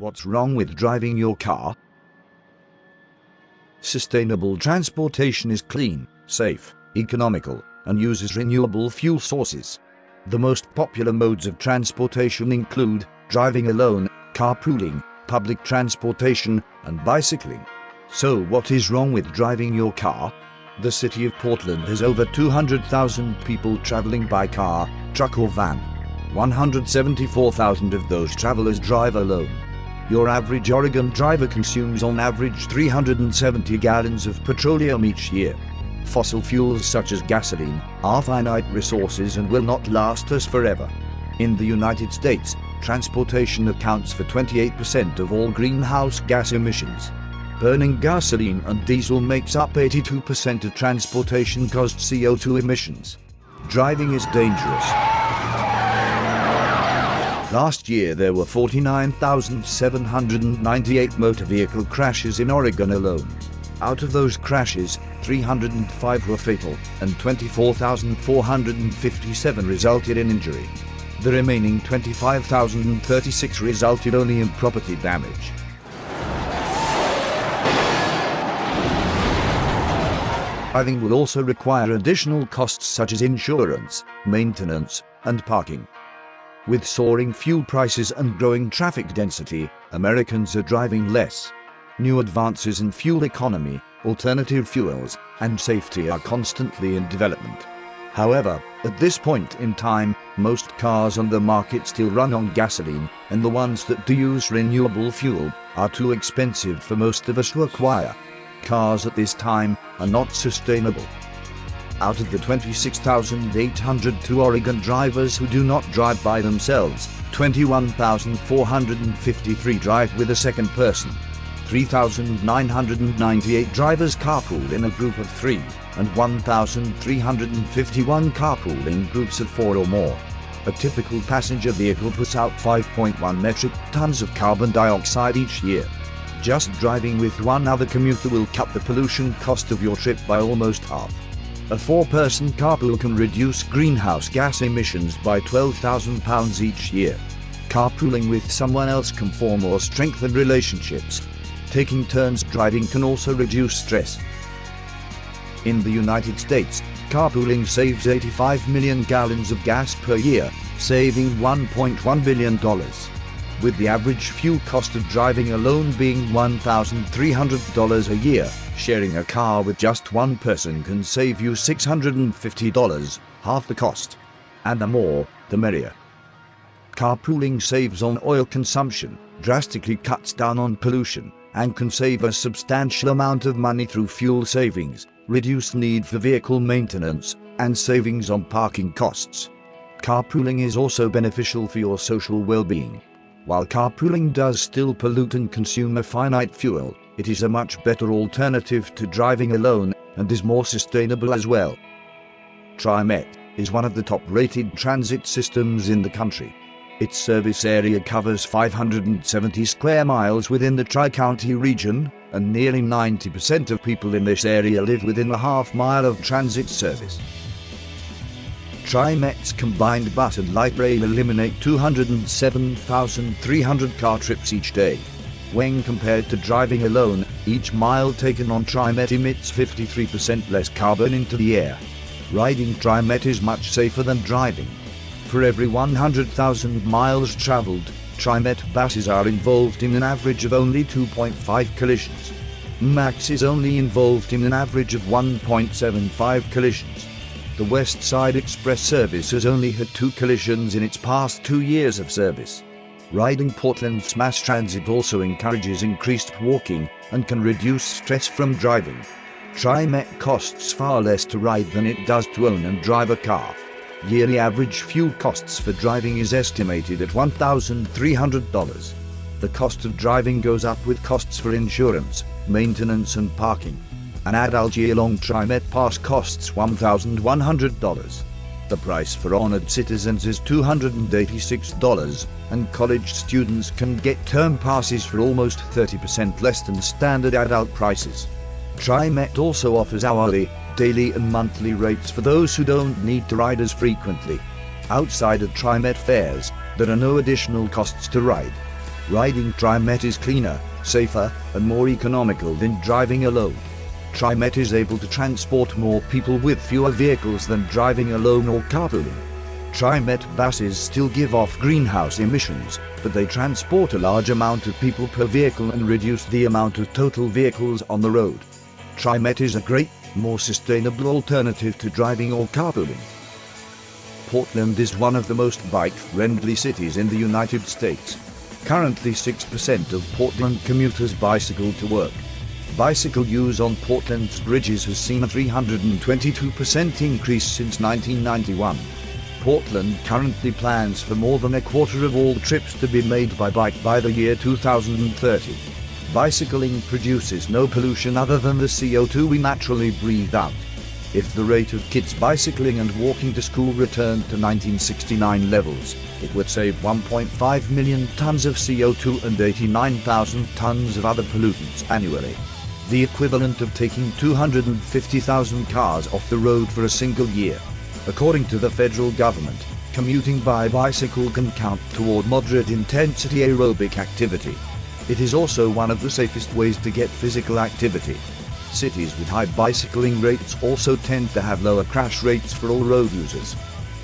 What's wrong with driving your car? Sustainable transportation is clean, safe, economical, and uses renewable fuel sources. The most popular modes of transportation include driving alone, carpooling, public transportation, and bicycling. So what is wrong with driving your car? The city of Portland has over 200,000 people traveling by car, truck or van. 174,000 of those travelers drive alone. Your average Oregon driver consumes on average 370 gallons of petroleum each year. Fossil fuels such as gasoline are finite resources and will not last us forever. In the United States, transportation accounts for 28% of all greenhouse gas emissions. Burning gasoline and diesel makes up 82% of transportation caused CO2 emissions. Driving is dangerous. Last year there were 49,798 motor vehicle crashes in Oregon alone. Out of those crashes, 305 were fatal, and 24,457 resulted in injury. The remaining 25,036 resulted only in property damage. Driving will also require additional costs such as insurance, maintenance, and parking. With soaring fuel prices and growing traffic density, Americans are driving less. New advances in fuel economy, alternative fuels, and safety are constantly in development. However, at this point in time, most cars on the market still run on gasoline, and the ones that do use renewable fuel are too expensive for most of us to acquire. Cars at this time are not sustainable. Out of the 26,802 Oregon drivers who do not drive by themselves, 21,453 drive with a second person. 3,998 drivers carpool in a group of 3, and 1,351 carpool in groups of 4 or more. A typical passenger vehicle puts out 5.1 metric tons of carbon dioxide each year. Just driving with one other commuter will cut the pollution cost of your trip by almost half. A 4-person carpool can reduce greenhouse gas emissions by 12,000 pounds each year. Carpooling with someone else can form or strengthen relationships. Taking turns driving can also reduce stress. In the United States, carpooling saves 85 million gallons of gas per year, saving $1.1 billion. With the average fuel cost of driving alone being $1,300 a year, sharing a car with just one person can save you $650, half the cost. And the more, the merrier. Carpooling saves on oil consumption, drastically cuts down on pollution, and can save a substantial amount of money through fuel savings, reduced need for vehicle maintenance, and savings on parking costs. Carpooling is also beneficial for your social well-being. While carpooling does still pollute and consume a finite fuel, it is a much better alternative to driving alone, and is more sustainable as well. TriMet is one of the top-rated transit systems in the country. Its service area covers 570 square miles within the Tri-County region, and nearly 90% of people in this area live within a half-mile of transit service. TriMet's combined bus and light rail eliminate 207,300 car trips each day. When compared to driving alone, each mile taken on TriMet emits 53% less carbon into the air. Riding TriMet is much safer than driving. For every 100,000 miles traveled, TriMet buses are involved in an average of only 2.5 collisions. Max is only involved in an average of 1.75 collisions. The West Side Express service has only had 2 collisions in its past 2 years of service. Riding Portland's mass transit also encourages increased walking and can reduce stress from driving. TriMet costs far less to ride than it does to own and drive a car. Yearly average fuel costs for driving is estimated at $1,300. The cost of driving goes up with costs for insurance, maintenance and parking. An adult year-long TriMet pass costs $1,100. The price for honored citizens is $286, and college students can get term passes for almost 30% less than standard adult prices. TriMet also offers hourly, daily and monthly rates for those who don't need to ride as frequently. Outside of TriMet fares, there are no additional costs to ride. Riding TriMet is cleaner, safer, and more economical than driving alone. TriMet is able to transport more people with fewer vehicles than driving alone or carpooling. TriMet buses still give off greenhouse emissions, but they transport a large amount of people per vehicle and reduce the amount of total vehicles on the road. TriMet is a great, more sustainable alternative to driving or carpooling. Portland is one of the most bike-friendly cities in the United States. Currently 6% of Portland commuters bicycle to work. Bicycle use on Portland's bridges has seen a 322% increase since 1991. Portland currently plans for more than a quarter of all trips to be made by bike by the year 2030. Bicycling produces no pollution other than the CO2 we naturally breathe out. If the rate of kids bicycling and walking to school returned to 1969 levels, it would save 1.5 million tons of CO2 and 89,000 tons of other pollutants annually. The equivalent of taking 250,000 cars off the road for a single year. According to the federal government, commuting by bicycle can count toward moderate-intensity aerobic activity. It is also one of the safest ways to get physical activity. Cities with high bicycling rates also tend to have lower crash rates for all road users.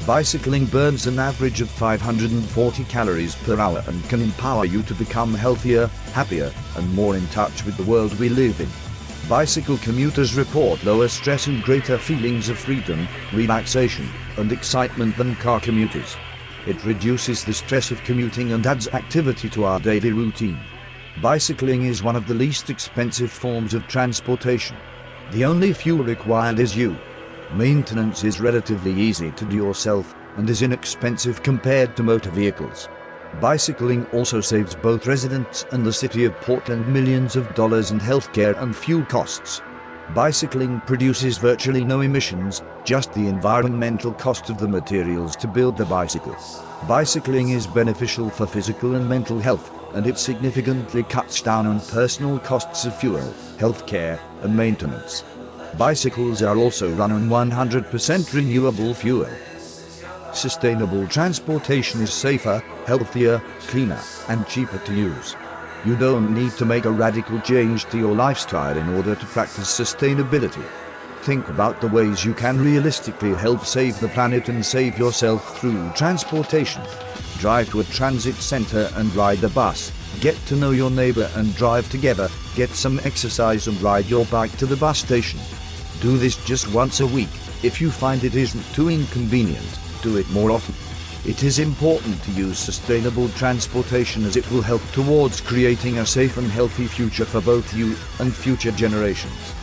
Bicycling burns an average of 540 calories per hour and can empower you to become healthier, happier, and more in touch with the world we live in. Bicycle commuters report lower stress and greater feelings of freedom, relaxation, and excitement than car commuters. It reduces the stress of commuting and adds activity to our daily routine. Bicycling is one of the least expensive forms of transportation. The only fuel required is you. Maintenance is relatively easy to do yourself and is inexpensive compared to motor vehicles. Bicycling also saves both residents and the city of Portland millions of dollars in healthcare and fuel costs. Bicycling produces virtually no emissions, just the environmental cost of the materials to build the bicycle. Bicycling is beneficial for physical and mental health, and it significantly cuts down on personal costs of fuel, healthcare, and maintenance. Bicycles are also run on 100% renewable fuel. Sustainable transportation is safer, healthier, cleaner, and cheaper to use. You don't need to make a radical change to your lifestyle in order to practice sustainability. Think about the ways you can realistically help save the planet and save yourself through transportation. Drive to a transit center and ride the bus. Get to know your neighbor and drive together. Get some exercise and ride your bike to the bus station. Do this just once a week. If you find it isn't too inconvenient, do it more often. It is important to use sustainable transportation as it will help towards creating a safe and healthy future for both you and future generations.